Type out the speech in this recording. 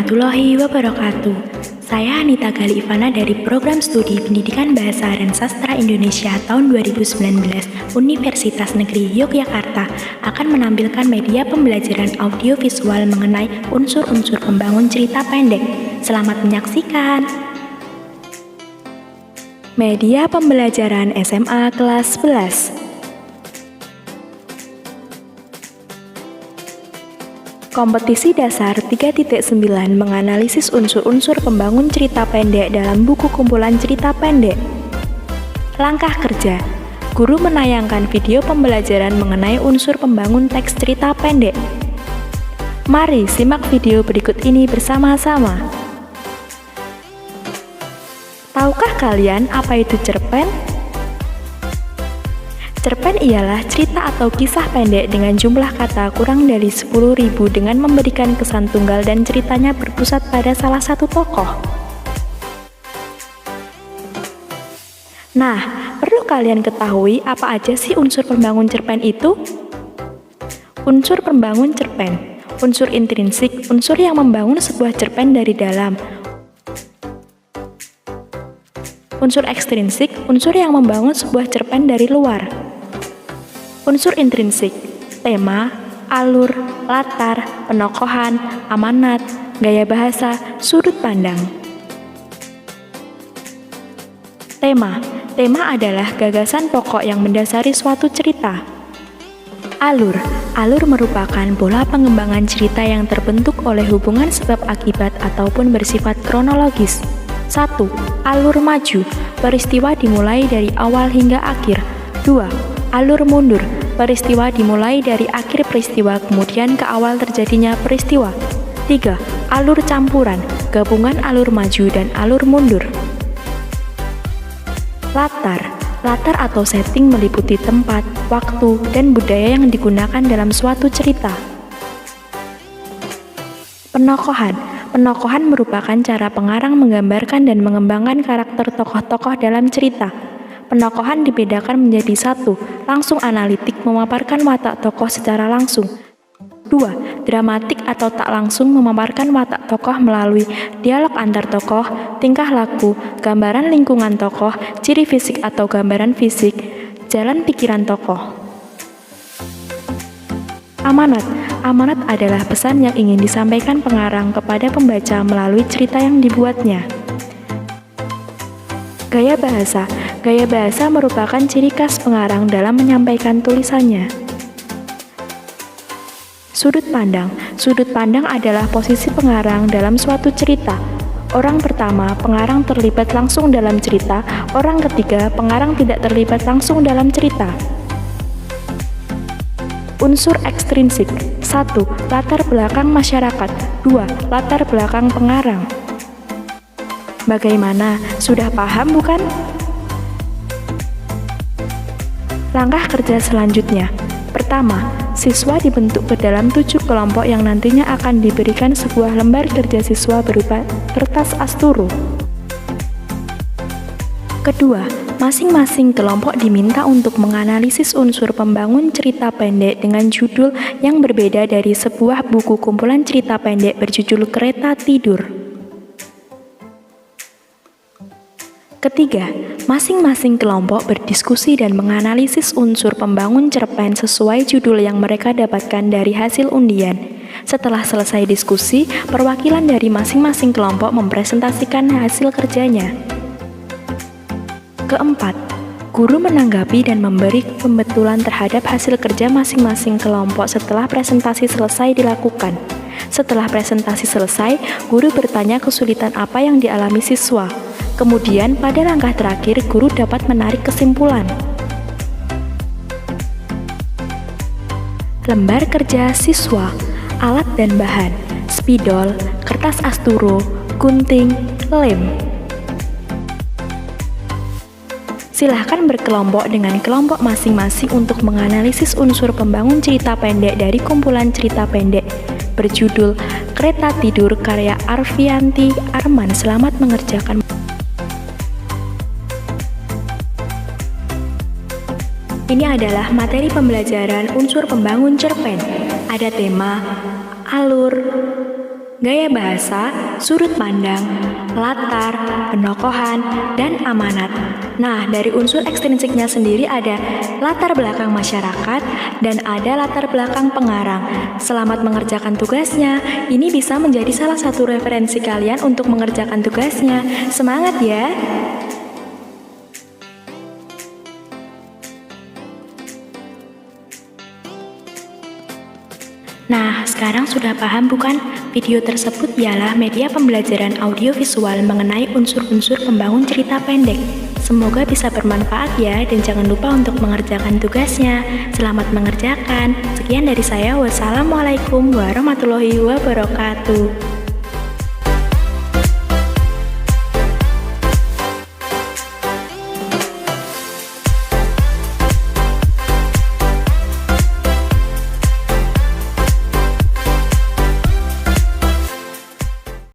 warahmatullahi wabarakatuh. Saya Anita Gali Ivana dari Program Studi Pendidikan Bahasa dan Sastra Indonesia tahun 2019 Universitas Negeri Yogyakarta akan menampilkan media pembelajaran audiovisual mengenai unsur-unsur pembangun cerita pendek. Selamat menyaksikan. Media pembelajaran SMA kelas 11. Kompetisi dasar 3.9 menganalisis unsur-unsur pembangun cerita pendek dalam buku kumpulan cerita pendek. Langkah kerja. Guru menayangkan video pembelajaran mengenai unsur pembangun teks cerita pendek. Mari simak video berikut ini bersama-sama. Tahukah kalian apa itu cerpen? Cerpen ialah cerita atau kisah pendek dengan jumlah kata kurang dari 10.000 dengan memberikan kesan tunggal dan ceritanya berpusat pada salah satu tokoh. Nah, perlu kalian ketahui apa aja sih unsur pembangun cerpen itu? Unsur pembangun cerpen. Unsur intrinsik, unsur yang membangun sebuah cerpen dari dalam. Unsur ekstrinsik, unsur yang membangun sebuah cerpen dari luar. Unsur intrinsik, tema, alur, latar, penokohan, amanat, gaya bahasa, sudut pandang. Tema adalah gagasan pokok yang mendasari suatu cerita. Alur merupakan pola pengembangan cerita yang terbentuk oleh hubungan sebab akibat ataupun bersifat kronologis. 1. Alur maju, peristiwa dimulai dari awal hingga akhir. 2. Alur mundur, peristiwa dimulai dari akhir peristiwa kemudian ke awal terjadinya peristiwa. 3. Alur campuran, gabungan alur maju dan alur mundur. Latar atau setting meliputi tempat, waktu, dan budaya yang digunakan dalam suatu cerita. Penokohan merupakan cara pengarang menggambarkan dan mengembangkan karakter tokoh-tokoh dalam cerita. Penokohan dibedakan menjadi 1. Langsung analitik memaparkan watak tokoh secara langsung. 2. Dramatik atau tak langsung memaparkan watak tokoh melalui dialog antar tokoh, tingkah laku, gambaran lingkungan tokoh, ciri fisik atau gambaran fisik, jalan pikiran tokoh. Amanat adalah pesan yang ingin disampaikan pengarang kepada pembaca melalui cerita yang dibuatnya. Gaya bahasa merupakan ciri khas pengarang dalam menyampaikan tulisannya. Sudut pandang adalah posisi pengarang dalam suatu cerita. Orang pertama, pengarang terlibat langsung dalam cerita. Orang ketiga, pengarang tidak terlibat langsung dalam cerita. Unsur ekstrinsik. 1. Latar belakang masyarakat. 2. Latar belakang pengarang. Bagaimana? Sudah paham bukan? Langkah kerja selanjutnya. Pertama, siswa dibentuk ke dalam 7 kelompok yang nantinya akan diberikan sebuah lembar kerja siswa berupa kertas asturo. Kedua, masing-masing kelompok diminta untuk menganalisis unsur pembangun cerita pendek dengan judul yang berbeda dari sebuah buku kumpulan cerita pendek berjudul Kereta Tidur. Ketiga, masing-masing kelompok berdiskusi dan menganalisis unsur pembangun cerpen sesuai judul yang mereka dapatkan dari hasil undian. Setelah selesai diskusi, perwakilan dari masing-masing kelompok mempresentasikan hasil kerjanya. Keempat, guru menanggapi dan memberi pembetulan terhadap hasil kerja masing-masing kelompok setelah presentasi selesai dilakukan. Setelah presentasi selesai, guru bertanya kesulitan apa yang dialami siswa. Kemudian, pada langkah terakhir, guru dapat menarik kesimpulan. Lembar kerja siswa, alat dan bahan, spidol, kertas asturo, gunting, lem. Silahkan berkelompok dengan kelompok masing-masing untuk menganalisis unsur pembangun cerita pendek dari kumpulan cerita pendek berjudul Kereta Tidur karya Arfianti Arman. Selamat mengerjakan. Ini adalah materi pembelajaran unsur pembangun cerpen. Ada tema, alur, gaya bahasa, sudut pandang, latar, penokohan, dan amanat. Nah, dari unsur ekstrinsiknya sendiri ada latar belakang masyarakat dan ada latar belakang pengarang. Selamat mengerjakan tugasnya. Ini bisa menjadi salah satu referensi kalian untuk mengerjakan tugasnya. Semangat ya! Nah, sekarang sudah paham bukan? Video tersebut ialah media pembelajaran audiovisual mengenai unsur-unsur pembangun cerita pendek. Semoga bisa bermanfaat ya, dan jangan lupa untuk mengerjakan tugasnya. Selamat mengerjakan. Sekian dari saya. Wassalamualaikum warahmatullahi wabarakatuh.